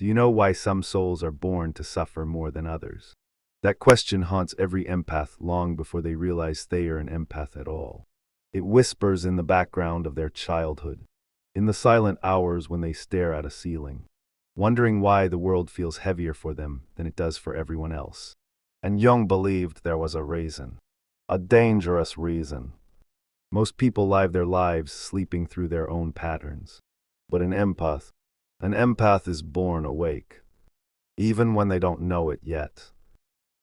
Do you know why some souls are born to suffer more than others? That question haunts every empath long before they realize they are an empath at all. It whispers in the background of their childhood, in the silent hours when they stare at a ceiling, wondering why the world feels heavier for them than it does for everyone else. And Jung believed there was a reason, a dangerous reason. Most people live their lives sleeping through their own patterns. But an empath is born awake, even when they don't know it yet.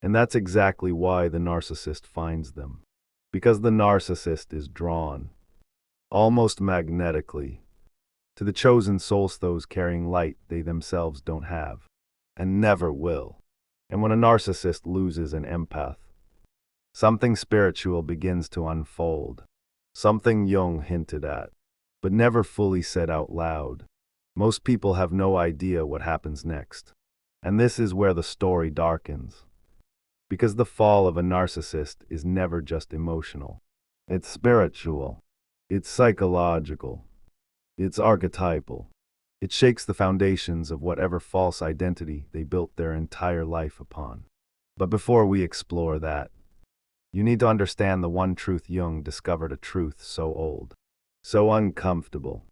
And that's exactly why the narcissist finds them. Because the narcissist is drawn, almost magnetically, to the chosen souls, those carrying light they themselves don't have, and never will. And when a narcissist loses an empath, something spiritual begins to unfold, something Jung hinted at, but never fully said out loud. Most people have no idea what happens next. And this is where the story darkens. Because the fall of a narcissist is never just emotional. It's spiritual. It's psychological. It's archetypal. It shakes the foundations of whatever false identity they built their entire life upon. But before we explore that, you need to understand the one truth. Jung discovered a truth so old, so uncomfortable,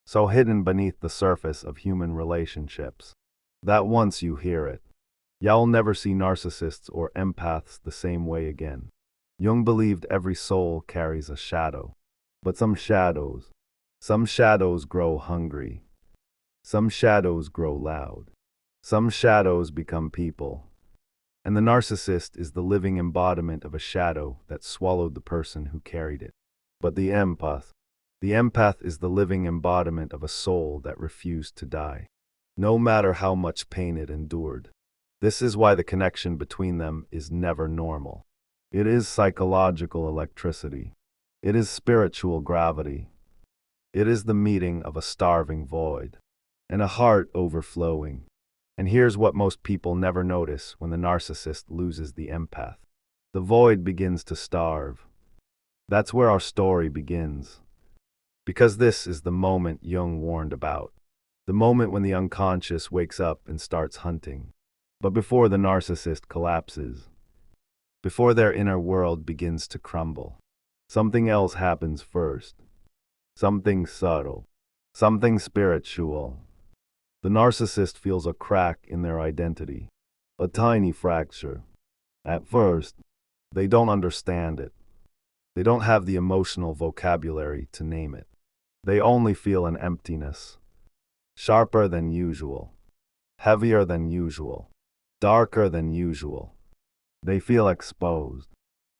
so hidden beneath the surface of human relationships, that once you hear it, you'll never see narcissists or empaths the same way again. Jung believed every soul carries a shadow, but some shadows grow hungry. Some shadows grow loud. Some shadows become people. And the narcissist is the living embodiment of a shadow that swallowed the person who carried it. But the empath is the living embodiment of a soul that refused to die, no matter how much pain it endured. This is why the connection between them is never normal. It is psychological electricity. It is spiritual gravity. It is the meeting of a starving void and a heart overflowing. And here's what most people never notice when the narcissist loses the empath. The void begins to starve. That's where our story begins. Because this is the moment Jung warned about. The moment when the unconscious wakes up and starts hunting. But before the narcissist collapses, before their inner world begins to crumble, something else happens first. Something subtle. Something spiritual. The narcissist feels a crack in their identity. A tiny fracture. At first, they don't understand it. They don't have the emotional vocabulary to name it. They only feel an emptiness. Sharper than usual. Heavier than usual. Darker than usual. They feel exposed.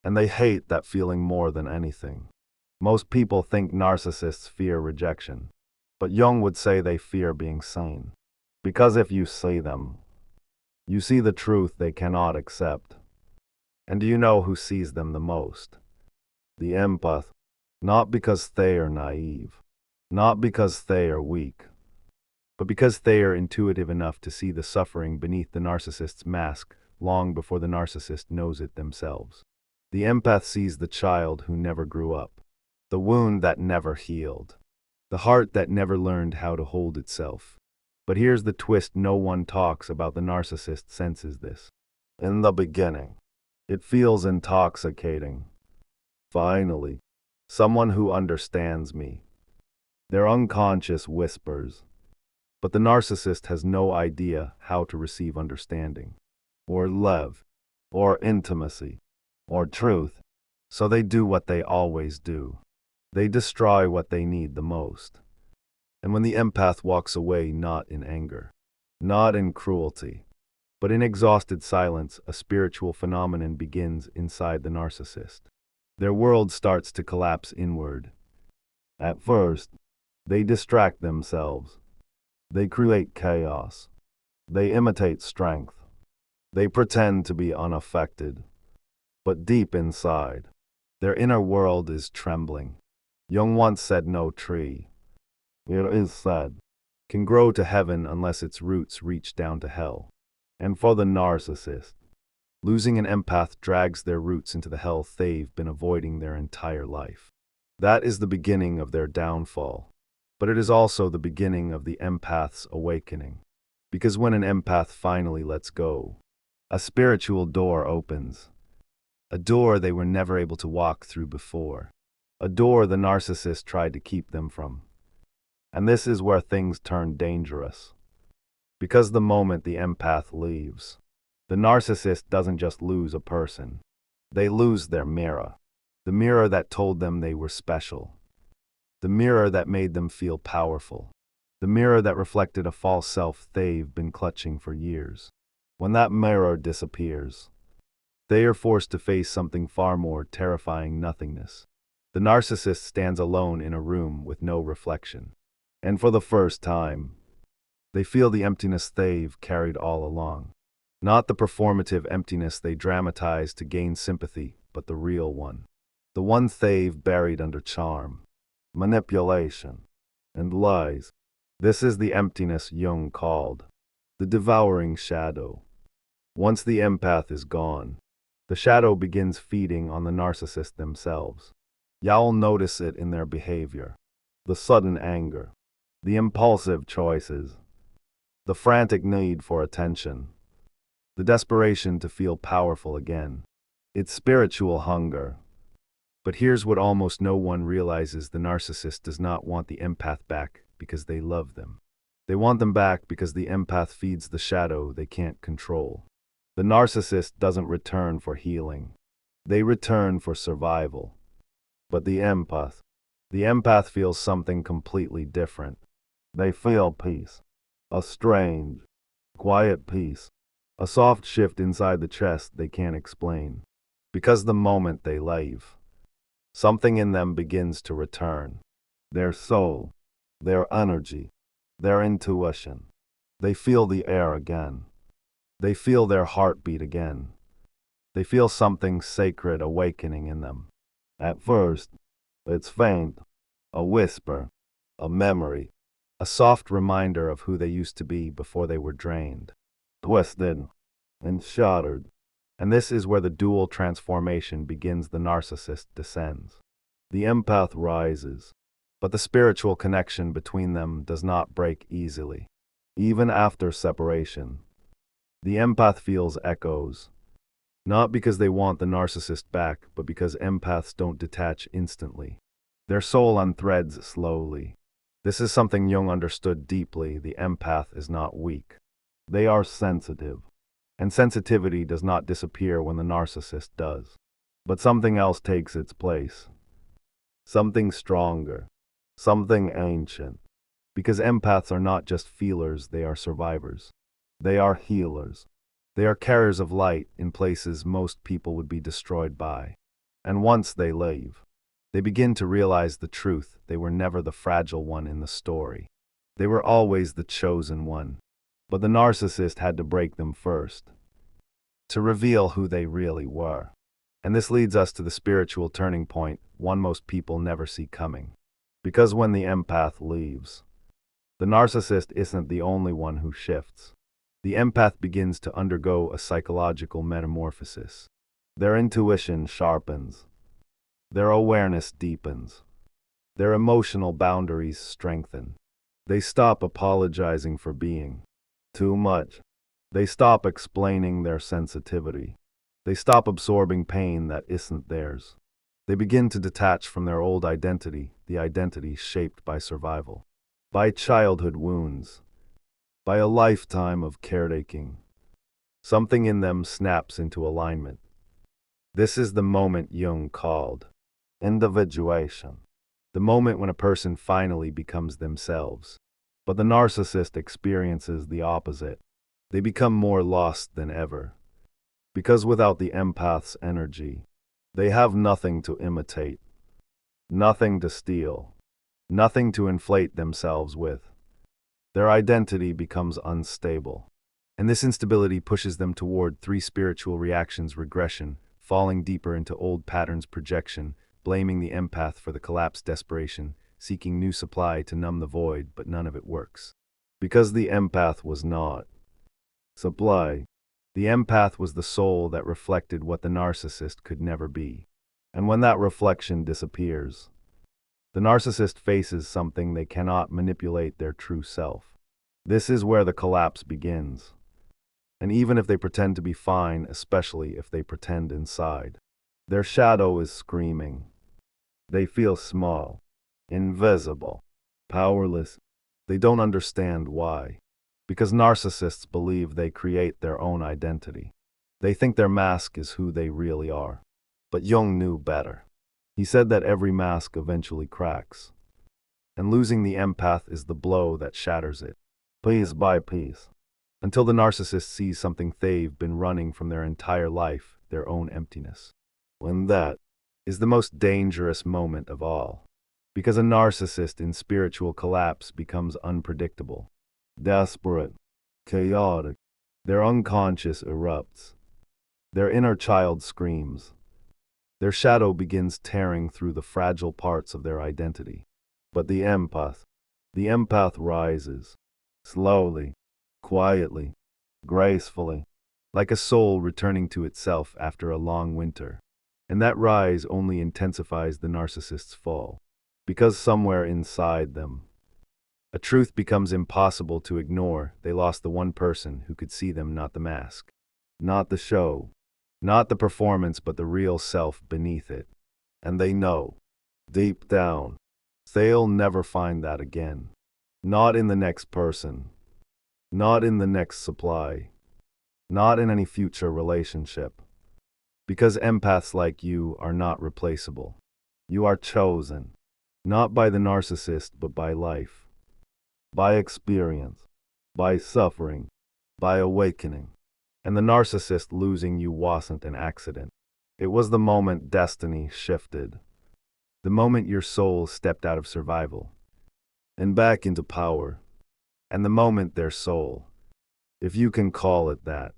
And they hate that feeling more than anything. Most people think narcissists fear rejection. But Jung would say they fear being seen. Because if you see them, you see the truth they cannot accept. And do you know who sees them the most? The empath. Not because they are naive. Not because they are weak. But because they are intuitive enough to see the suffering beneath the narcissist's mask long before the narcissist knows it themselves. The empath sees the child who never grew up. The wound that never healed. The heart that never learned how to hold itself. But here's the twist: no one talks about. The narcissist senses this. In the beginning, it feels intoxicating. Finally, someone who understands me. Their unconscious whispers. But the narcissist has no idea how to receive understanding, or love, or intimacy, or truth. So they do what they always do. They destroy what they need the most. And when the empath walks away, not in anger, not in cruelty, but in exhausted silence, a spiritual phenomenon begins inside the narcissist. Their world starts to collapse inward. At first, they distract themselves. They create chaos. They imitate strength. They pretend to be unaffected. But deep inside, their inner world is trembling. Jung once said no tree, it is said, can grow to heaven unless its roots reach down to hell. And for the narcissist, losing an empath drags their roots into the hell they've been avoiding their entire life. That is the beginning of their downfall. But it is also the beginning of the empath's awakening. Because when an empath finally lets go, a spiritual door opens. A door they were never able to walk through before. A door the narcissist tried to keep them from. And this is where things turn dangerous. Because the moment the empath leaves, the narcissist doesn't just lose a person. They lose their mirror. The mirror that told them they were special. The mirror that made them feel powerful. The mirror that reflected a false self they've been clutching for years. When that mirror disappears, they are forced to face something far more terrifying: nothingness. The narcissist stands alone in a room with no reflection. And for the first time, they feel the emptiness they've carried all along. Not the performative emptiness they dramatize to gain sympathy, but the real one. The one they've buried under charm, manipulation, and lies. This is the emptiness Jung called the devouring shadow. Once the empath is gone, the shadow begins feeding on the narcissist themselves. You'll notice it in their behavior. The sudden anger, the impulsive choices, the frantic need for attention, the desperation to feel powerful again. It's spiritual hunger. But here's what almost no one realizes: the narcissist does not want the empath back because they love them. They want them back because the empath feeds the shadow they can't control. The narcissist doesn't return for healing. They return for survival. But the empath feels something completely different. They feel peace. A strange, quiet peace. A soft shift inside the chest they can't explain. Because the moment they leave, something in them begins to return. Their soul, their energy, their intuition. They feel the air again. They feel their heartbeat again. They feel something sacred awakening in them. At first, it's faint, a whisper, a memory, a soft reminder of who they used to be before they were drained, twisted, and shattered. And this is where the dual transformation begins. The narcissist descends. The empath rises. But the spiritual connection between them does not break easily. Even after separation, the empath feels echoes. Not because they want the narcissist back, but because empaths don't detach instantly. Their soul unthreads slowly. This is something Jung understood deeply. The empath is not weak. They are sensitive. And sensitivity does not disappear when the narcissist does. But something else takes its place. Something stronger. Something ancient. Because empaths are not just feelers, they are survivors. They are healers. They are carriers of light in places most people would be destroyed by. And once they leave, they begin to realize the truth: they were never the fragile one in the story. They were always the chosen one. But the narcissist had to break them first, to reveal who they really were. And this leads us to the spiritual turning point, one most people never see coming. Because when the empath leaves, the narcissist isn't the only one who shifts. The empath begins to undergo a psychological metamorphosis. Their intuition sharpens. Their awareness deepens. Their emotional boundaries strengthen. They stop apologizing for being too much. They stop explaining their sensitivity. They stop absorbing pain that isn't theirs. They begin to detach from their old identity, the identity shaped by survival, by childhood wounds, by a lifetime of caretaking. Something in them snaps into alignment. This is the moment Jung called individuation. The moment when a person finally becomes themselves. But the narcissist experiences the opposite. They become more lost than ever. Because without the empath's energy, they have nothing to imitate, nothing to steal, nothing to inflate themselves with. Their identity becomes unstable. And this instability pushes them toward three spiritual reactions: regression, falling deeper into old patterns; projection, blaming the empath for the collapse; desperation, seeking new supply to numb the void, but none of it works. Because the empath was not supply. The empath was the soul that reflected what the narcissist could never be. And when that reflection disappears, the narcissist faces something they cannot manipulate: their true self. This is where the collapse begins. And even if they pretend to be fine, especially if they pretend inside, their shadow is screaming. They feel small, invisible, powerless. They don't understand why. Because narcissists believe they create their own identity. They think their mask is who they really are. But Jung knew better. He said that every mask eventually cracks. And losing the empath is the blow that shatters it, piece by piece, until the narcissist sees something they've been running from their entire life, their own emptiness. When that is the most dangerous moment of all. Because a narcissist in spiritual collapse becomes unpredictable, desperate, chaotic. Their unconscious erupts. Their inner child screams. Their shadow begins tearing through the fragile parts of their identity. But the empath rises, slowly, quietly, gracefully, like a soul returning to itself after a long winter. And that rise only intensifies the narcissist's fall. Because somewhere inside them, a truth becomes impossible to ignore. They lost the one person who could see them, not the mask, not the show, not the performance, but the real self beneath it. And they know, deep down, they'll never find that again. Not in the next person, not in the next supply, not in any future relationship. Because empaths like you are not replaceable. You are chosen, not by the narcissist, but by life, by experience, by suffering, by awakening. And the narcissist losing you wasn't an accident. It was the moment destiny shifted. The moment your soul stepped out of survival and back into power. And the moment their soul, if you can call it that,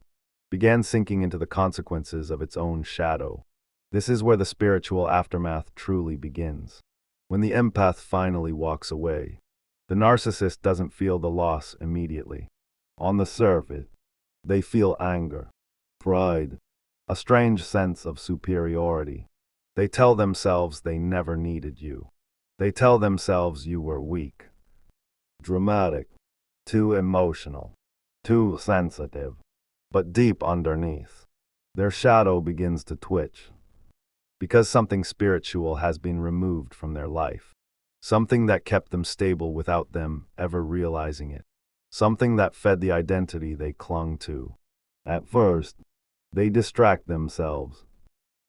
began sinking into the consequences of its own shadow. This is where the spiritual aftermath truly begins. When the empath finally walks away, the narcissist doesn't feel the loss immediately. On the surface, they feel anger, pride, a strange sense of superiority. They tell themselves they never needed you. They tell themselves you were weak, dramatic, too emotional, too sensitive. But deep underneath, their shadow begins to twitch. Because something spiritual has been removed from their life. Something that kept them stable without them ever realizing it. Something that fed the identity they clung to. At first, they distract themselves.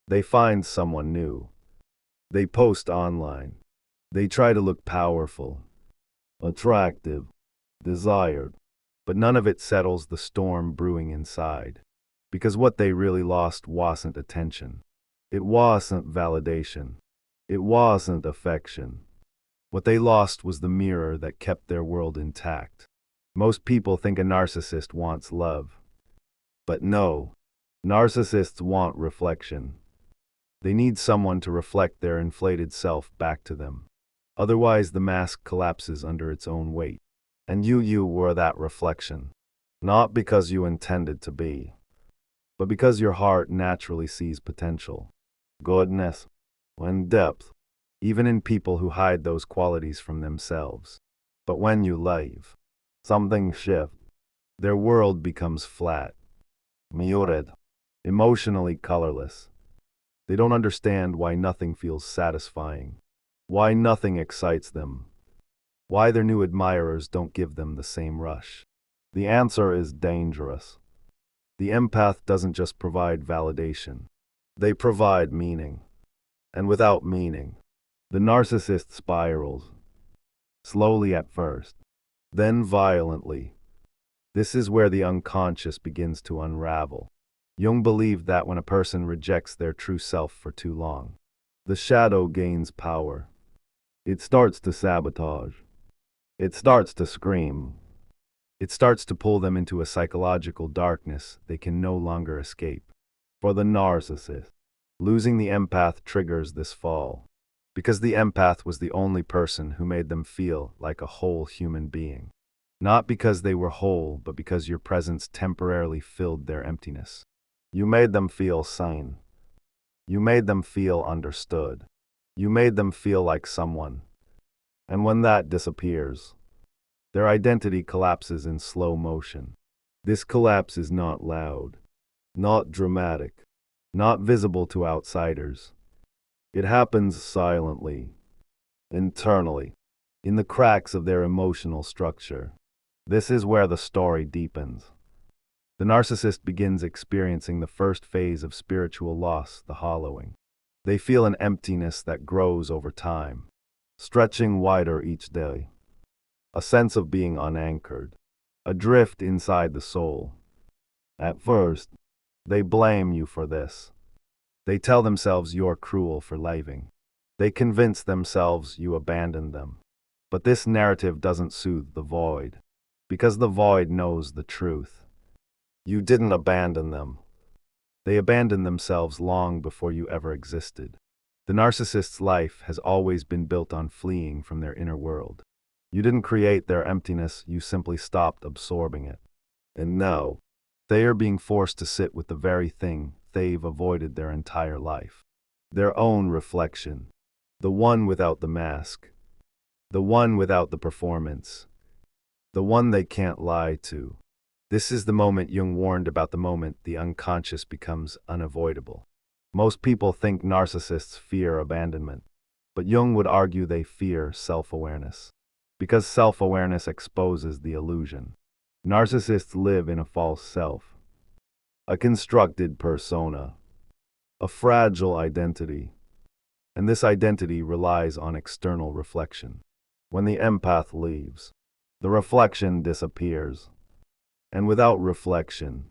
They find someone new. They post online. They try to look powerful, attractive, desired. But none of it settles the storm brewing inside. Because what they really lost wasn't attention. It wasn't validation. It wasn't affection. What they lost was the mirror that kept their world intact. Most people think a narcissist wants love. But no, narcissists want reflection. They need someone to reflect their inflated self back to them. Otherwise, the mask collapses under its own weight. And you were that reflection. Not because you intended to be, but because your heart naturally sees potential, goodness, and depth, even in people who hide those qualities from themselves. But when you leave, something shifts. Their world becomes flat, muted, emotionally colorless. They don't understand why nothing feels satisfying, why nothing excites them, why their new admirers don't give them the same rush. The answer is dangerous. The empath doesn't just provide validation. They provide meaning. And without meaning, the narcissist spirals. Slowly at first, then violently. This is where the unconscious begins to unravel. Jung believed that when a person rejects their true self for too long, the shadow gains power. It starts to sabotage. It starts to scream. It starts to pull them into a psychological darkness they can no longer escape. For the narcissist, losing the empath triggers this fall, because the empath was the only person who made them feel like a whole human being. Not because they were whole, but because your presence temporarily filled their emptiness. You made them feel sane. You made them feel understood. You made them feel like someone. And when that disappears, Their identity collapses in slow motion. This collapse is not loud, not dramatic, not visible to outsiders. It happens silently, internally, in the cracks of their emotional structure. This is where the story deepens. The narcissist begins experiencing the first phase of spiritual loss, the hollowing. They feel an emptiness that grows over time, stretching wider each day. A sense of being unanchored, adrift inside the soul. At first, they blame you for this. They tell themselves you're cruel for leaving. They convince themselves you abandoned them. But this narrative doesn't soothe the void, because the void knows the truth. You didn't abandon them. They abandoned themselves long before you ever existed. The narcissist's life has always been built on fleeing from their inner world. You didn't create their emptiness, you simply stopped absorbing it. And now, they are being forced to sit with the very thing they've avoided their entire life. Their own reflection. The one without the mask. The one without the performance. The one they can't lie to. This is the moment Jung warned about, the moment the unconscious becomes unavoidable. Most people think narcissists fear abandonment, but Jung would argue they fear self-awareness. Because self-awareness exposes the illusion. Narcissists live in a false self, a constructed persona, a fragile identity, and this identity relies on external reflection. When the empath leaves, the reflection disappears, and without reflection,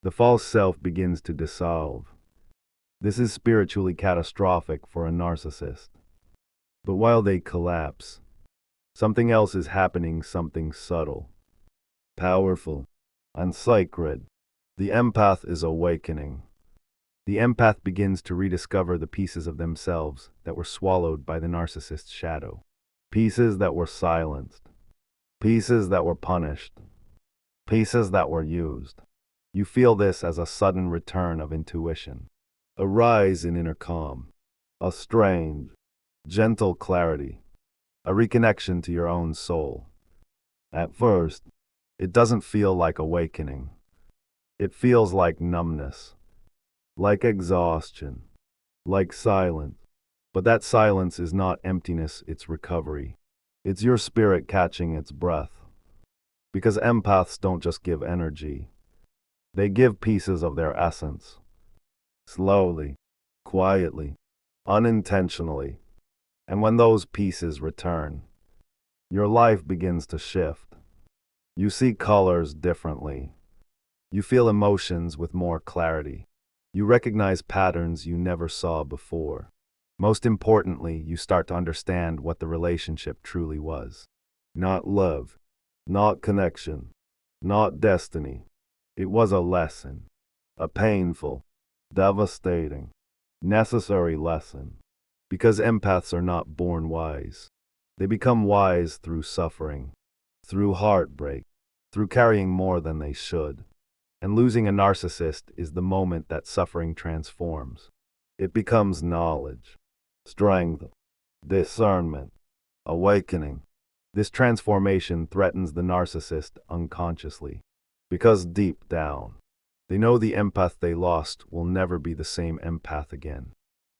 the false self begins to dissolve. This is spiritually catastrophic for a narcissist. But while they collapse, something else is happening, something subtle, powerful, and sacred. The empath is awakening. The empath begins to rediscover the pieces of themselves that were swallowed by the narcissist's shadow. Pieces that were silenced. Pieces that were punished. Pieces that were used. You feel this as a sudden return of intuition. A rise in inner calm. A strange, gentle clarity. A reconnection to your own soul. At first, it doesn't feel like awakening. It feels like numbness, like exhaustion, like silence. But that silence is not emptiness, it's recovery. It's your spirit catching its breath. Because empaths don't just give energy. They give pieces of their essence. Slowly, quietly, unintentionally. And when those pieces return, your life begins to shift. You see colors differently. You feel emotions with more clarity. You recognize patterns you never saw before. Most importantly, you start to understand what the relationship truly was. Not love, not connection, not destiny. It was a lesson. A painful, devastating, necessary lesson. Because empaths are not born wise. They become wise through suffering, through heartbreak, through carrying more than they should. And losing a narcissist is the moment that suffering transforms. It becomes knowledge, strength, discernment, awakening. This transformation threatens the narcissist unconsciously. Because deep down, they know the empath they lost will never be the same empath again.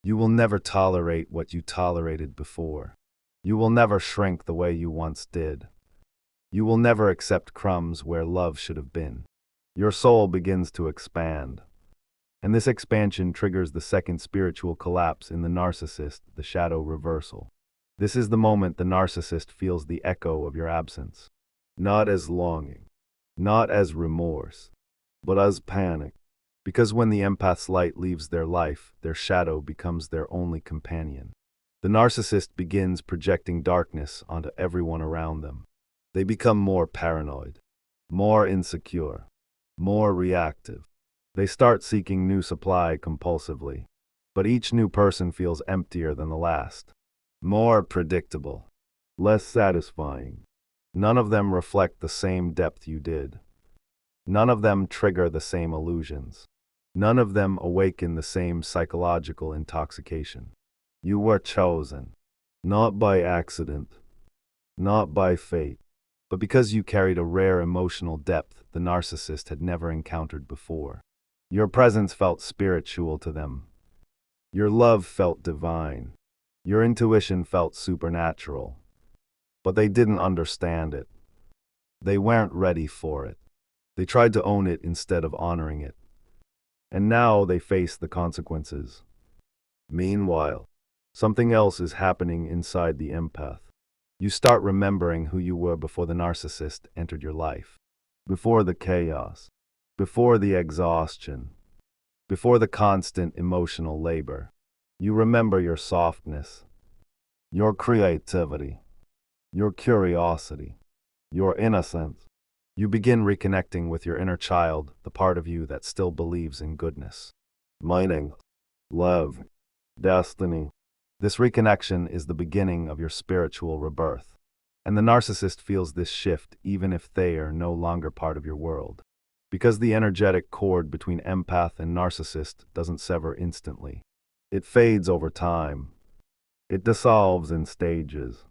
You will never tolerate what you tolerated before. You will never shrink the way you once did. You will never accept crumbs where love should have been. Your soul begins to expand. And this expansion triggers the second spiritual collapse in the narcissist, the shadow reversal. This is the moment the narcissist feels the echo of your absence. Not as longing, not as remorse, but as panic. Because when the empath's light leaves their life, their shadow becomes their only companion. The narcissist begins projecting darkness onto everyone around them. They become more paranoid, more insecure, more reactive. They start seeking new supply compulsively. But each new person feels emptier than the last. More predictable, less satisfying. None of them reflect the same depth you did. None of them trigger the same illusions. None of them awaken the same psychological intoxication. You were chosen, not by accident, not by fate, but because you carried a rare emotional depth the narcissist had never encountered before. Your presence felt spiritual to them. Your love felt divine. Your intuition felt supernatural. But they didn't understand it. They weren't ready for it. They tried to own it instead of honoring it. And now they face the consequences. Meanwhile, something else is happening inside the empath. You start remembering who you were before the narcissist entered your life. Before the chaos. Before the exhaustion. Before the constant emotional labor. You remember your softness. Your creativity. Your curiosity. Your innocence. You begin reconnecting with your inner child, the part of you that still believes in goodness. Meaning, love, destiny. This reconnection is the beginning of your spiritual rebirth. And the narcissist feels this shift even if they are no longer part of your world. Because the energetic cord between empath and narcissist doesn't sever instantly. It fades over time. It dissolves in stages.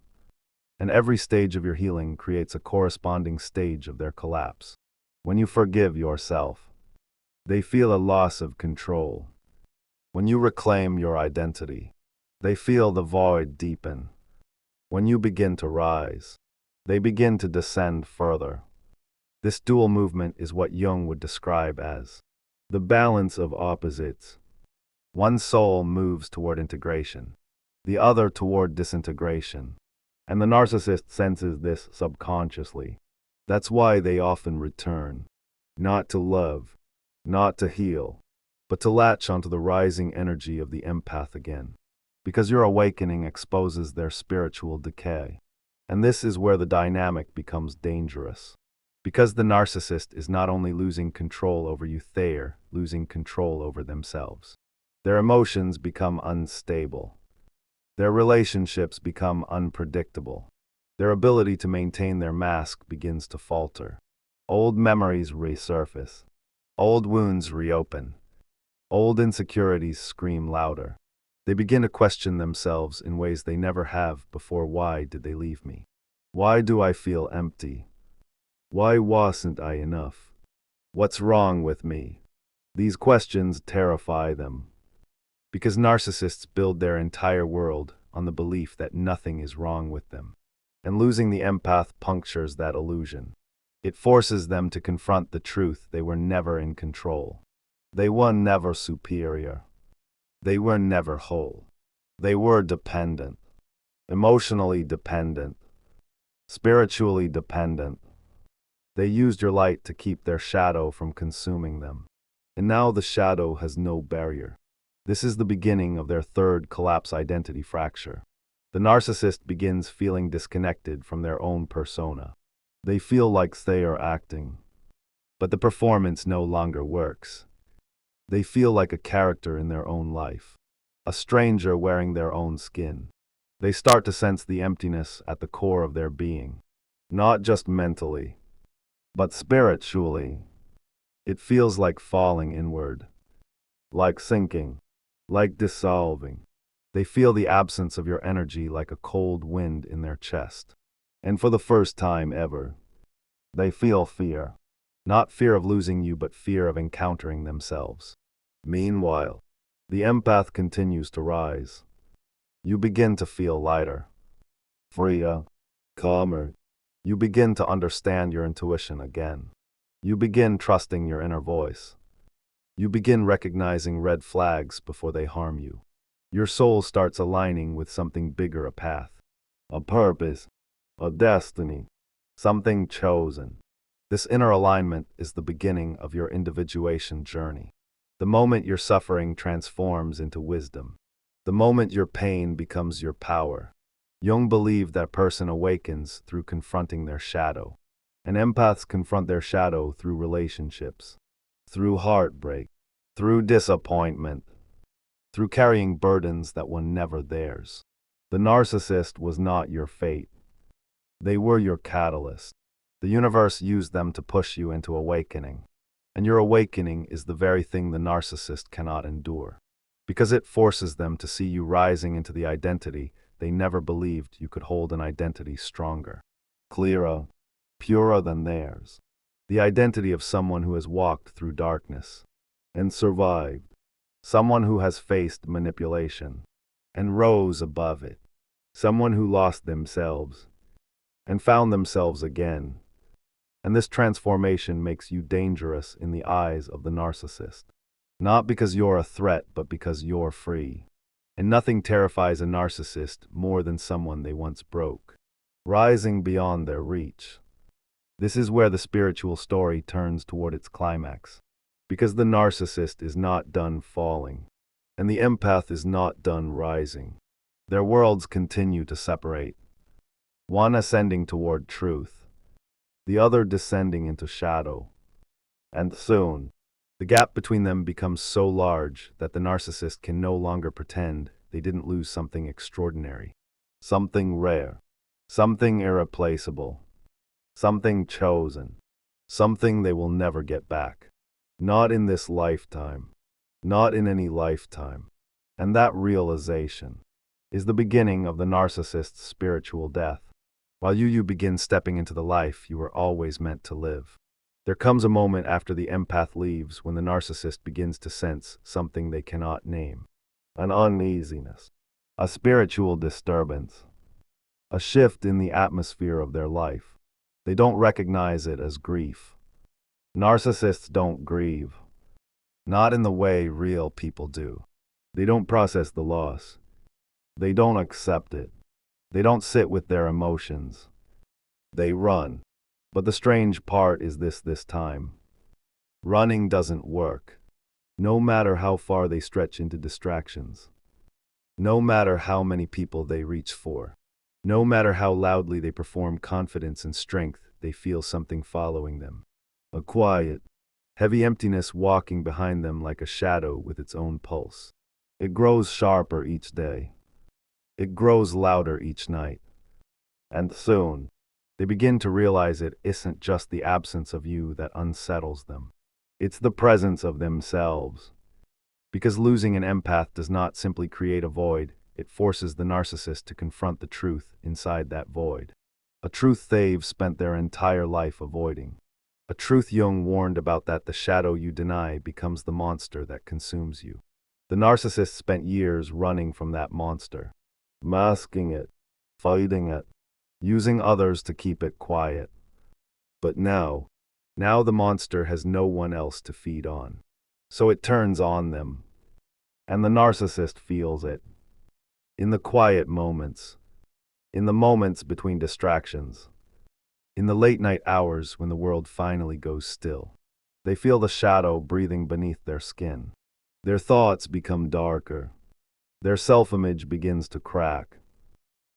And every stage of your healing creates a corresponding stage of their collapse. When you forgive yourself, they feel a loss of control. When you reclaim your identity, they feel the void deepen. When you begin to rise, they begin to descend further. This dual movement is what Jung would describe as the balance of opposites. One soul moves toward integration, the other toward disintegration. And the narcissist senses this subconsciously. That's why they often return. Not to love, not to heal, but to latch onto the rising energy of the empath again. Because your awakening exposes their spiritual decay. And this is where the dynamic becomes dangerous. Because the narcissist is not only losing control over you, they're losing control over themselves. Their emotions become unstable. Their relationships become unpredictable. Their ability to maintain their mask begins to falter. Old memories resurface. Old wounds reopen. Old insecurities scream louder. They begin to question themselves in ways they never have before. Why did they leave me? Why do I feel empty? Why wasn't I enough? What's wrong with me? These questions terrify them. Because narcissists build their entire world on the belief that nothing is wrong with them. And losing the empath punctures that illusion. It forces them to confront the truth they were never in control. They were never superior. They were never whole. They were dependent. Emotionally dependent. Spiritually dependent. They used your light to keep their shadow from consuming them. And now the shadow has no barrier. This is the beginning of their third collapse identity fracture. The narcissist begins feeling disconnected from their own persona. They feel like they are acting, but the performance no longer works. They feel like a character in their own life, a stranger wearing their own skin. They start to sense the emptiness at the core of their being, not just mentally, but spiritually. It feels like falling inward, like sinking. Like dissolving. They feel the absence of your energy like a cold wind in their chest. And for the first time ever, they feel fear. Not fear of losing you, but fear of encountering themselves. Meanwhile, the empath continues to rise. You begin to feel lighter, freer, calmer. You begin to understand your intuition again. You begin trusting your inner voice. You begin recognizing red flags before they harm you. Your soul starts aligning with something bigger, a path, a purpose, a destiny, something chosen. This inner alignment is the beginning of your individuation journey. The moment your suffering transforms into wisdom. The moment your pain becomes your power. Jung believed that a person awakens through confronting their shadow. And empaths confront their shadow through relationships. Through heartbreak, through disappointment, through carrying burdens that were never theirs. The narcissist was not your fate. They were your catalyst. The universe used them to push you into awakening. And your awakening is the very thing the narcissist cannot endure. Because it forces them to see you rising into the identity they never believed you could hold, an identity stronger, clearer, purer than theirs. The identity of someone who has walked through darkness and survived. Someone who has faced manipulation and rose above it. Someone who lost themselves and found themselves again. And this transformation makes you dangerous in the eyes of the narcissist. Not because you're a threat, but because you're free. And nothing terrifies a narcissist more than someone they once broke, rising beyond their reach. This is where the spiritual story turns toward its climax. Because the narcissist is not done falling, and the empath is not done rising. Their worlds continue to separate, one ascending toward truth, the other descending into shadow. And soon, the gap between them becomes so large that the narcissist can no longer pretend they didn't lose something extraordinary, something rare, something irreplaceable, something chosen, something they will never get back. Not in this lifetime, not in any lifetime. And that realization is the beginning of the narcissist's spiritual death. While you begin stepping into the life you were always meant to live. There comes a moment after the empath leaves when the narcissist begins to sense something they cannot name. An uneasiness, a spiritual disturbance, a shift in the atmosphere of their life. They don't recognize it as grief. Narcissists don't grieve, not in the way real people do. They don't process the loss. They don't accept it. They don't sit with their emotions. They run. But the strange part is this time. Running doesn't work. No matter how far they stretch into distractions. No matter how many people they reach for. No matter how loudly they perform confidence and strength, they feel something following them. A quiet, heavy emptiness walking behind them like a shadow with its own pulse. It grows sharper each day. It grows louder each night. And soon, they begin to realize it isn't just the absence of you that unsettles them. It's the presence of themselves. Because losing an empath does not simply create a void, it forces the narcissist to confront the truth inside that void. A truth they've spent their entire life avoiding. A truth Jung warned about, that the shadow you deny becomes the monster that consumes you. The narcissist spent years running from that monster. Masking it, fighting it, using others to keep it quiet. But now the monster has no one else to feed on. So it turns on them. And the narcissist feels it. In the quiet moments. In the moments between distractions. In the late night hours when the world finally goes still. They feel the shadow breathing beneath their skin. Their thoughts become darker. Their self-image begins to crack.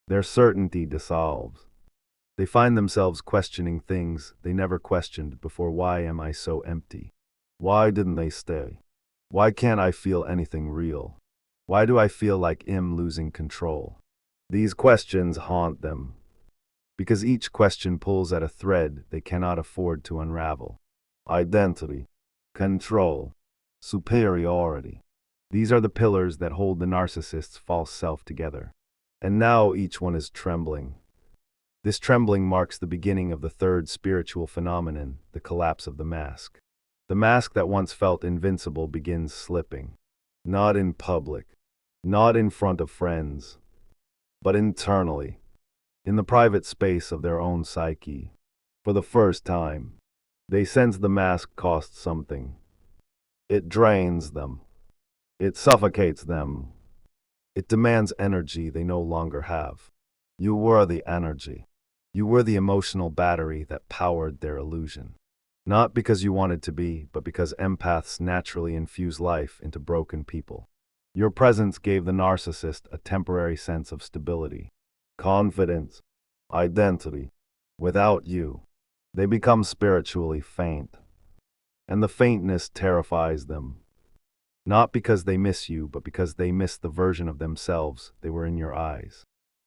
Their certainty dissolves. They find themselves questioning things they never questioned before. Why am I so empty? Why didn't they stay? Why can't I feel anything real? Why do I feel like I'm losing control? These questions haunt them, because each question pulls at a thread they cannot afford to unravel. Identity, control, superiority. These are the pillars that hold the narcissist's false self together. And now each one is trembling. This trembling marks the beginning of the third spiritual phenomenon, the collapse of the mask. The mask that once felt invincible begins slipping. Not in public, not in front of friends, but internally, in the private space of their own psyche. For the first time, they sense the mask costs something. It drains them. It suffocates them. It demands energy they no longer have. You were the energy. You were the emotional battery that powered their illusion. Not because you wanted to be, but because empaths naturally infuse life into broken people. Your presence gave the narcissist a temporary sense of stability, confidence, identity. Without you, they become spiritually faint. And the faintness terrifies them. Not because they miss you, but because they miss the version of themselves they were in your eyes.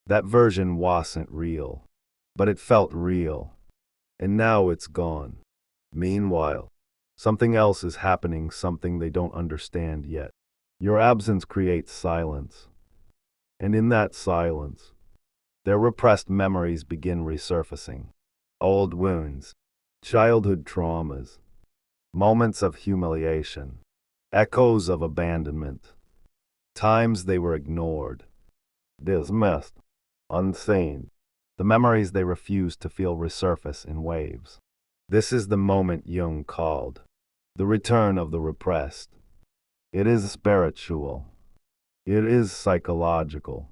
That version wasn't real, but it felt real. And now it's gone. Meanwhile, something else is happening, something they don't understand yet. Your absence creates silence. And in that silence, their repressed memories begin resurfacing. old wounds, childhood traumas, moments of humiliation, echoes of abandonment, times they were ignored, dismissed, unseen. The memories they refused to feel resurface in waves. This is the moment Jung called the return of the repressed. It is spiritual. It is psychological.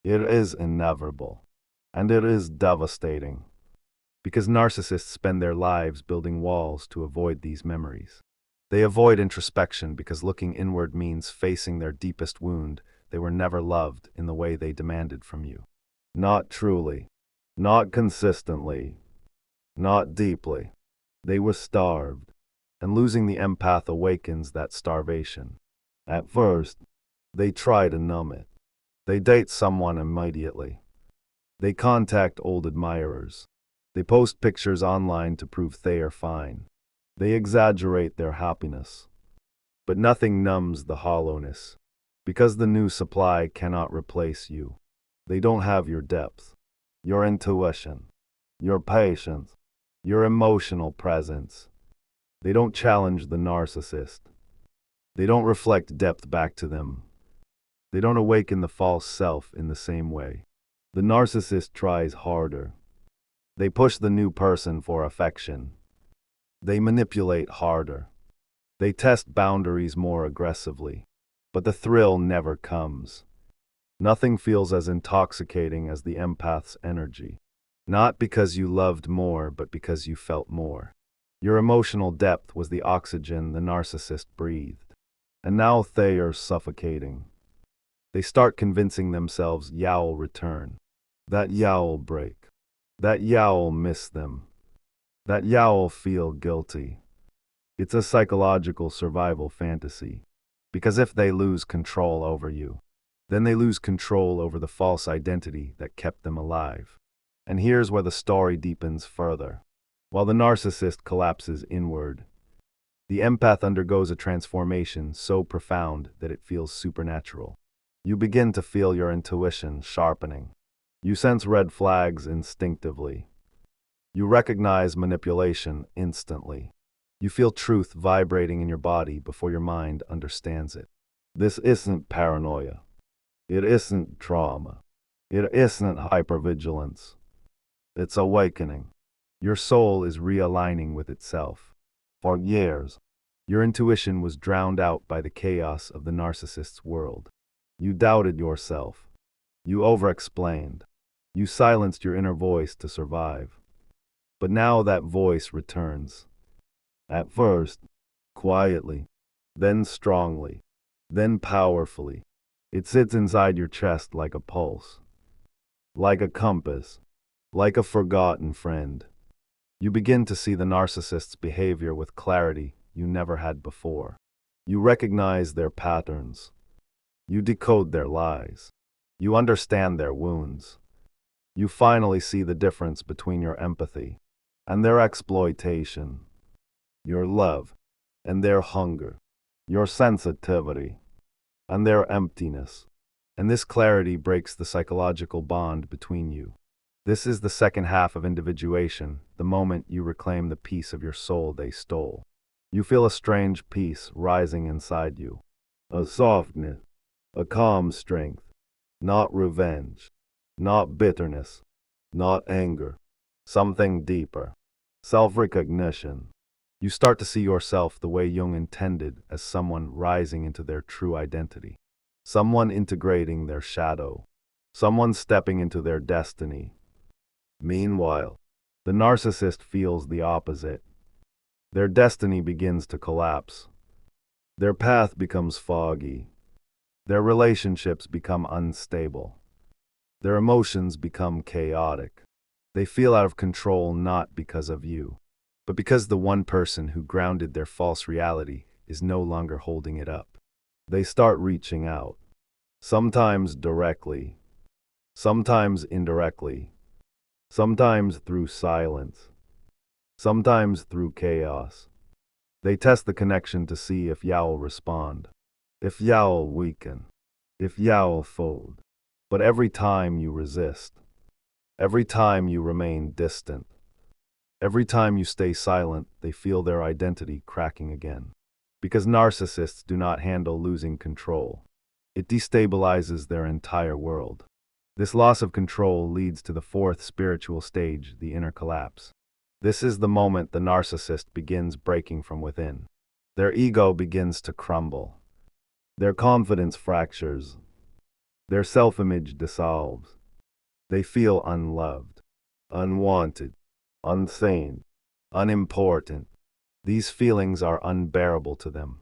It is inevitable. And it is devastating. Because narcissists spend their lives building walls to avoid these memories. They avoid introspection because looking inward means facing their deepest wound. They were never loved in the way they demanded from you. Not truly. Not consistently. Not deeply. They were starved. And losing the empath awakens that starvation. At first, they try to numb it. They date someone immediately. They contact old admirers. They post pictures online to prove they are fine. They exaggerate their happiness. But nothing numbs the hollowness. Because the new supply cannot replace you. They don't have your depth, your intuition, your patience, your emotional presence. They don't challenge the narcissist. They don't reflect depth back to them. They don't awaken the false self in the same way. The narcissist tries harder. They push the new person for affection. They manipulate harder. They test boundaries more aggressively. But the thrill never comes. Nothing feels as intoxicating as the empath's energy. Not because you loved more, but because you felt more. Your emotional depth was the oxygen the narcissist breathed. And now they are suffocating. They start convincing themselves Yao will return. That Yao will break. That Yao will miss them. That Yao will feel guilty. It's a psychological survival fantasy. Because if they lose control over you, then they lose control over the false identity that kept them alive. And here's where the story deepens further. While the narcissist collapses inward, the empath undergoes a transformation so profound that it feels supernatural. You begin to feel your intuition sharpening. You sense red flags instinctively. You recognize manipulation instantly. You feel truth vibrating in your body before your mind understands it. This isn't paranoia. It isn't trauma. It isn't hypervigilance. It's awakening. Your soul is realigning with itself. For years, your intuition was drowned out by the chaos of the narcissist's world. You doubted yourself. You over-explained. You silenced your inner voice to survive. But now that voice returns. At first, quietly, then strongly, then powerfully. It sits inside your chest like a pulse, like a compass, like a forgotten friend. You begin to see the narcissist's behavior with clarity you never had before. You recognize their patterns. You decode their lies. You understand their wounds. You finally see the difference between your empathy and their exploitation, your love and their hunger, your sensitivity and their emptiness. And this clarity breaks the psychological bond between you. This is the second half of individuation, the moment you reclaim the piece of your soul they stole. You feel a strange peace rising inside you, a softness, a calm strength, not revenge, not bitterness, not anger, something deeper, self-recognition. You start to see yourself the way Jung intended, as someone rising into their true identity, someone integrating their shadow, someone stepping into their destiny. Meanwhile, the narcissist feels the opposite. Their destiny begins to collapse. Their path becomes foggy. Their relationships become unstable. Their emotions become chaotic. They feel out of control not because of you, but because the one person who grounded their false reality is no longer holding it up. They start reaching out, sometimes directly, sometimes indirectly, sometimes through silence, sometimes through chaos. They test the connection to see if Yao will respond, if Yao will weaken, if Yao will fold. But every time you resist, every time you remain distant, Every time you stay silent, they feel their identity cracking again. Because narcissists do not handle losing control. It destabilizes their entire world. This loss of control leads to the fourth spiritual stage, the inner collapse. This is the moment the narcissist begins breaking from within. Their ego begins to crumble. Their confidence fractures. Their self-image dissolves. They feel unloved, unwanted, unseen, unimportant. These feelings are unbearable to them.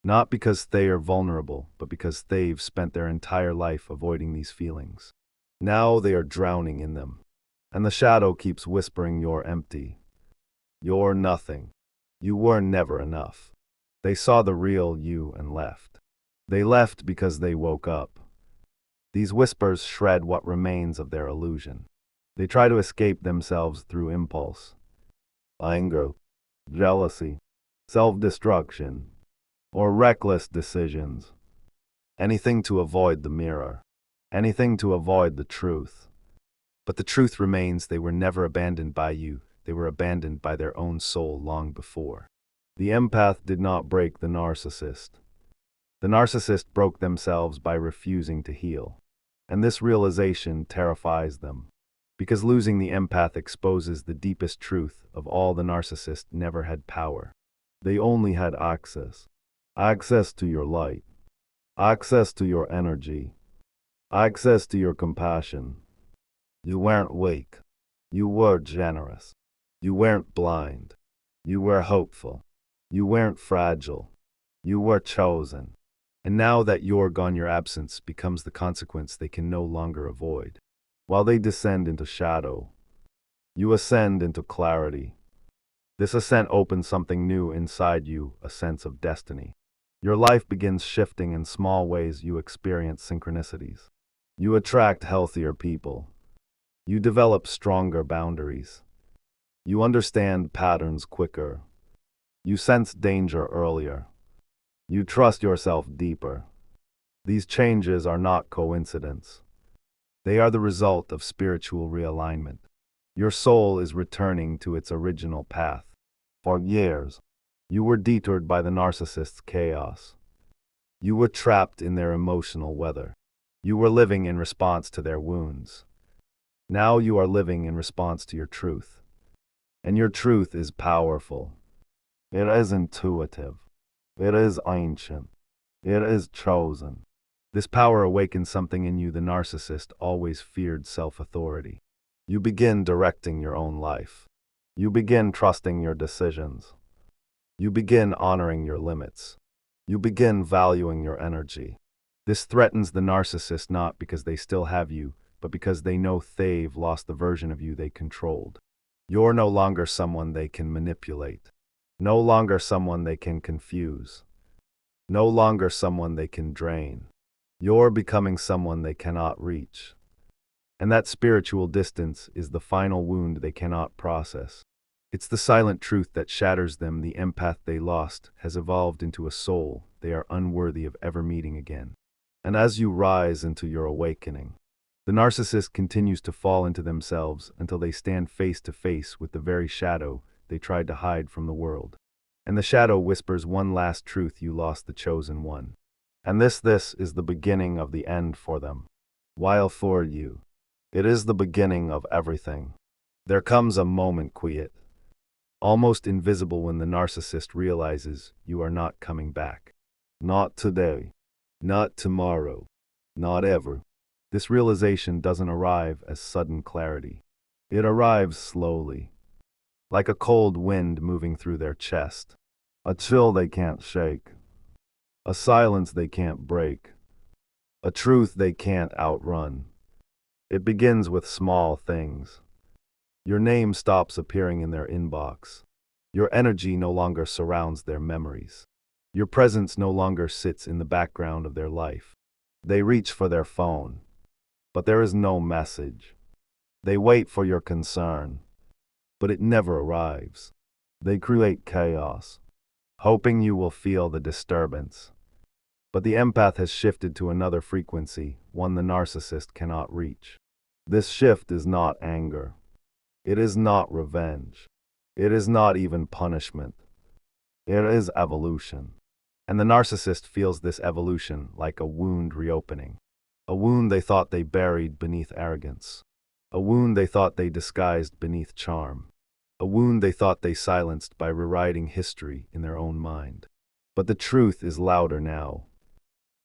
Not because they are vulnerable, but because they've spent their entire life avoiding these feelings. Now they are drowning in them. And the shadow keeps whispering, "You're empty. You're nothing. You were never enough." They saw the real you and left. They left because they woke up. These whispers shred what remains of their illusion. They try to escape themselves through impulse, anger, jealousy, self-destruction, or reckless decisions. Anything to avoid the mirror. Anything to avoid the truth. But the truth remains, they were never abandoned by you. They were abandoned by their own soul long before. The empath did not break the narcissist. The narcissist broke themselves by refusing to heal. And this realization terrifies them. Because losing the empath exposes the deepest truth of all. The narcissist never had power. They only had access. Access to your light. Access to your energy. Access to your compassion. You weren't weak. You were generous. You weren't blind. You were hopeful. You weren't fragile. You were chosen. And now that you're gone, your absence becomes the consequence they can no longer avoid. While they descend into shadow, you ascend into clarity. This ascent opens something new inside you, a sense of destiny. Your life begins shifting in small ways. You experience synchronicities. You attract healthier people. You develop stronger boundaries. You understand patterns quicker. You sense danger earlier. You trust yourself deeper. These changes are not coincidence. They are the result of spiritual realignment. Your soul is returning to its original path. For years, you were detoured by the narcissist's chaos. You were trapped in their emotional weather. You were living in response to their wounds. Now you are living in response to your truth. And your truth is powerful. It is intuitive. It is ancient. It is chosen. This power awakens something in you. The narcissist always feared self-authority. You begin directing your own life. You begin trusting your decisions. You begin honoring your limits. You begin valuing your energy. This threatens the narcissist not because they still have you, but because they know they've lost the version of you they controlled. You're no longer someone they can manipulate. No longer someone they can confuse. No longer someone they can drain. You're becoming someone they cannot reach. And that spiritual distance is the final wound they cannot process. It's the silent truth that shatters them. The empath they lost has evolved into a soul they are unworthy of ever meeting again. And as you rise into your awakening, the narcissist continues to fall into themselves until they stand face to face with the very shadow they tried to hide from the world. And the shadow whispers one last truth: you lost the chosen one. And this is the beginning of the end for them. While for you, it is the beginning of everything. There comes a moment, quiet, almost invisible, when the narcissist realizes you are not coming back. Not today. Not tomorrow. Not ever. This realization doesn't arrive as sudden clarity. It arrives slowly, like a cold wind moving through their chest. A chill they can't shake. A silence they can't break. A truth they can't outrun. It begins with small things. Your name stops appearing in their inbox. Your energy no longer surrounds their memories. Your presence no longer sits in the background of their life. They reach for their phone, but there is no message. They wait for your concern, but it never arrives. They create chaos, hoping you will feel the disturbance. But the empath has shifted to another frequency, one the narcissist cannot reach. This shift is not anger. It is not revenge. It is not even punishment. It is evolution. And the narcissist feels this evolution like a wound reopening. A wound they thought they buried beneath arrogance. A wound they thought they disguised beneath charm. A wound they thought they silenced by rewriting history in their own mind. But the truth is louder now.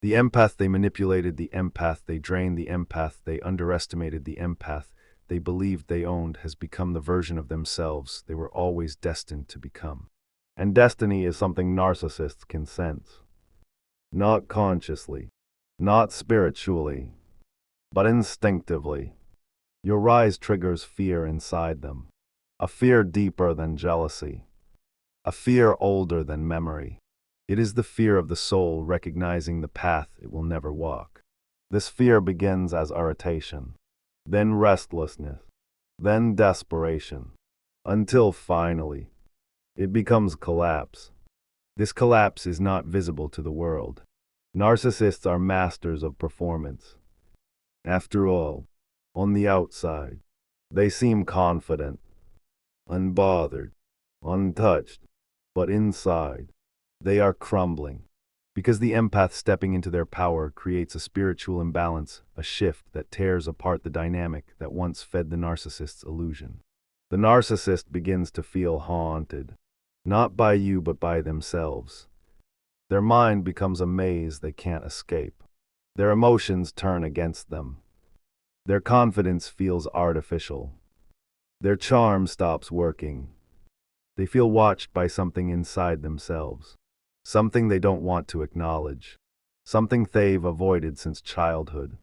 The empath they manipulated, the empath they drained, the empath they underestimated, the empath they believed they owned has become the version of themselves they were always destined to become. And destiny is something narcissists can sense. Not consciously, not spiritually, but instinctively. Your rise triggers fear inside them. A fear deeper than jealousy. A fear older than memory. It is the fear of the soul recognizing the path it will never walk. This fear begins as irritation, then restlessness, then desperation, until finally, it becomes collapse. This collapse is not visible to the world. Narcissists are masters of performance. After all, on the outside, they seem confident, unbothered, untouched, but inside, they are crumbling. Because the empath stepping into their power creates a spiritual imbalance, a shift that tears apart the dynamic that once fed the narcissist's illusion. The narcissist begins to feel haunted, not by you but by themselves. Their mind becomes a maze they can't escape. Their emotions turn against them. Their confidence feels artificial. Their charm stops working. They feel watched by something inside themselves. Something they don't want to acknowledge. Something they've avoided since childhood.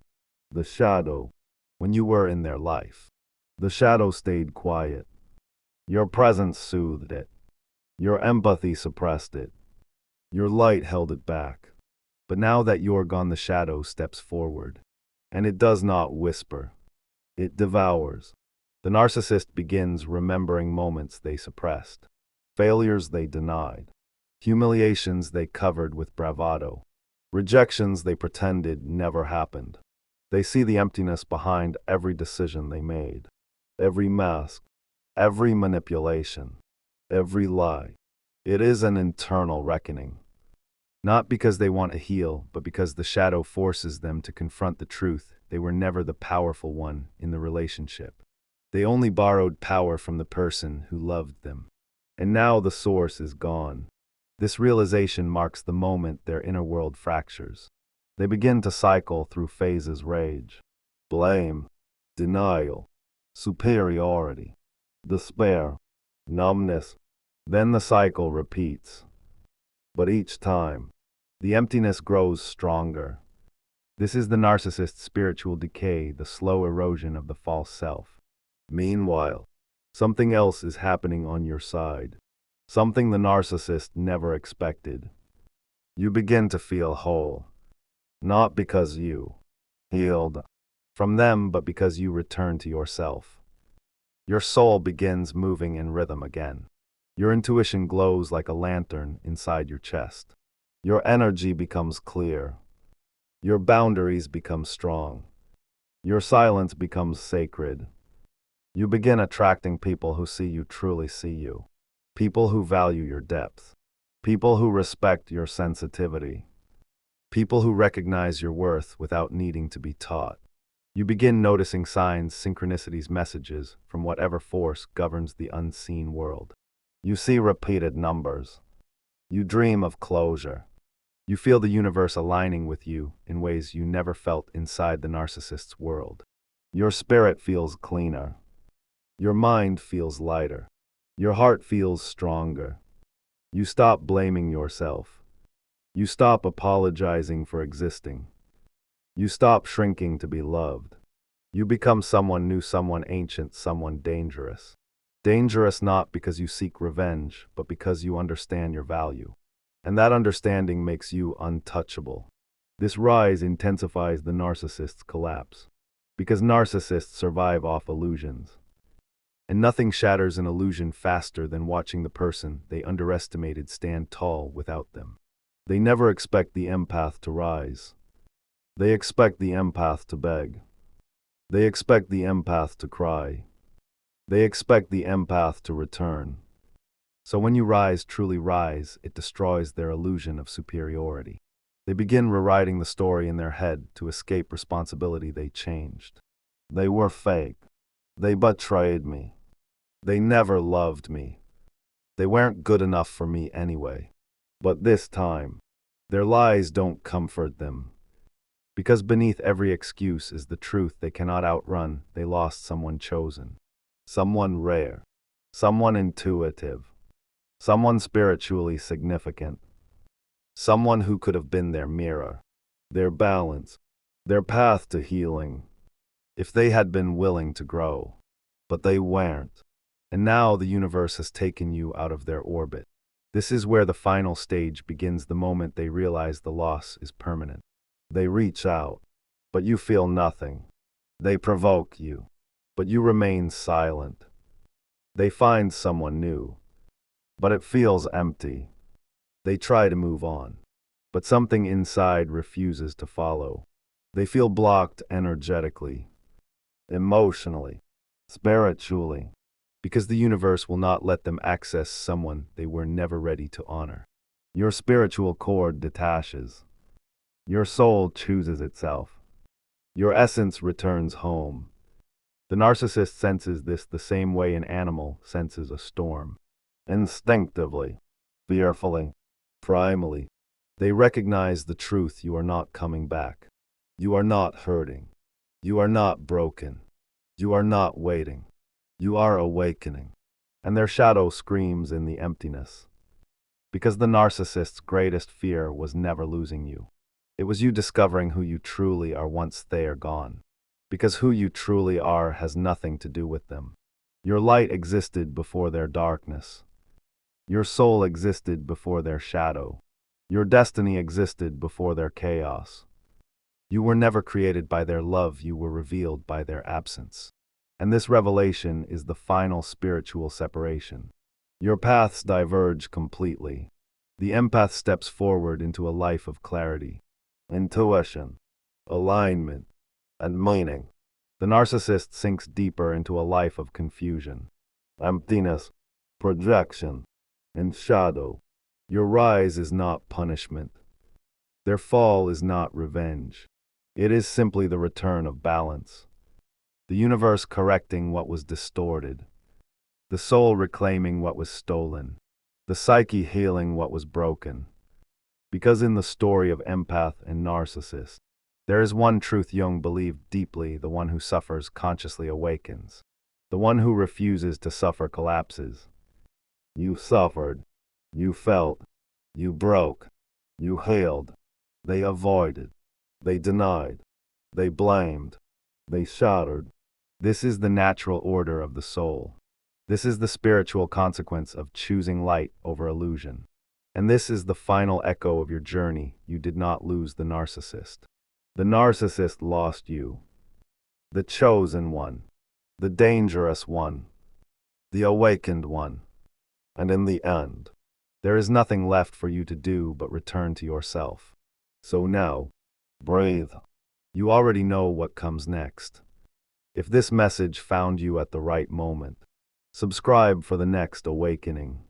The shadow. When you were in their life, the shadow stayed quiet. Your presence soothed it. Your empathy suppressed it. Your light held it back. But now that you're gone, the shadow steps forward. And it does not whisper. It devours. The narcissist begins remembering moments they suppressed. Failures they denied. Humiliations they covered with bravado. Rejections they pretended never happened. They see the emptiness behind every decision they made. Every mask. Every manipulation. Every lie. It is an internal reckoning. Not because they want to heal, but because the shadow forces them to confront the truth. They were never the powerful one in the relationship. They only borrowed power from the person who loved them. And now the source is gone. This realization marks the moment their inner world fractures. They begin to cycle through phases: rage, blame, denial, superiority, despair, numbness. Then the cycle repeats. But each time, the emptiness grows stronger. This is the narcissist's spiritual decay, the slow erosion of the false self. Meanwhile, something else is happening on your side. Something the narcissist never expected. You begin to feel whole. Not because you healed from them, but because you return to yourself. Your soul begins moving in rhythm again. Your intuition glows like a lantern inside your chest. Your energy becomes clear. Your boundaries become strong. Your silence becomes sacred. You begin attracting people who see you truly see you. People who value your depth. People who respect your sensitivity. People who recognize your worth without needing to be taught. You begin noticing signs, synchronicities, messages from whatever force governs the unseen world. You see repeated numbers. You dream of closure. You feel the universe aligning with you in ways you never felt inside the narcissist's world. Your spirit feels cleaner. Your mind feels lighter. Your heart feels stronger. You stop blaming yourself. You stop apologizing for existing. You stop shrinking to be loved. You become someone new, someone ancient, someone dangerous. Dangerous not because you seek revenge, but because you understand your value. And that understanding makes you untouchable. This rise intensifies the narcissist's collapse. Because narcissists survive off illusions. And nothing shatters an illusion faster than watching the person they underestimated stand tall without them. They never expect the empath to rise. They expect the empath to beg. They expect the empath to cry. They expect the empath to return. So when you rise, truly rise, it destroys their illusion of superiority. They begin rewriting the story in their head to escape responsibility they changed. They were fake. They betrayed me. They never loved me. They weren't good enough for me anyway. But this time, their lies don't comfort them. Because beneath every excuse is the truth they cannot outrun. They lost someone chosen, someone rare, someone intuitive, someone spiritually significant, someone who could have been their mirror, their balance, their path to healing, if they had been willing to grow. But they weren't. And now the universe has taken you out of their orbit. This is where the final stage begins, the moment they realize the loss is permanent. They reach out, but you feel nothing. They provoke you, but you remain silent. They find someone new, but it feels empty. They try to move on, but something inside refuses to follow. They feel blocked energetically, emotionally, spiritually, because the universe will not let them access someone they were never ready to honor. Your spiritual cord detaches. Your soul chooses itself. Your essence returns home. The narcissist senses this the same way an animal senses a storm. Instinctively, fearfully, primally, they recognize the truth: you are not coming back. You are not hurting. You are not broken. You are not waiting. You are awakening. And their shadow screams in the emptiness. Because the narcissist's greatest fear was never losing you. It was you discovering who you truly are once they are gone. Because who you truly are has nothing to do with them. Your light existed before their darkness. Your soul existed before their shadow. Your destiny existed before their chaos. You were never created by their love, you were revealed by their absence. And this revelation is the final spiritual separation. Your paths diverge completely. The empath steps forward into a life of clarity, intuition, alignment, and meaning. The narcissist sinks deeper into a life of confusion, emptiness, projection, and shadow. Your rise is not punishment. Their fall is not revenge. It is simply the return of balance. The universe correcting what was distorted. The soul reclaiming what was stolen. The psyche healing what was broken. Because in the story of empath and narcissist, there is one truth Jung believed deeply: the one who suffers consciously awakens. The one who refuses to suffer collapses. You suffered. You felt. You broke. You healed. They avoided. They denied. They blamed. They shattered. This is the natural order of the soul. This is the spiritual consequence of choosing light over illusion. And this is the final echo of your journey. You did not lose the narcissist. The narcissist lost you. The chosen one. The dangerous one. The awakened one. And in the end, there is nothing left for you to do but return to yourself. So now, breathe. You already know what comes next. If this message found you at the right moment, subscribe for the next awakening.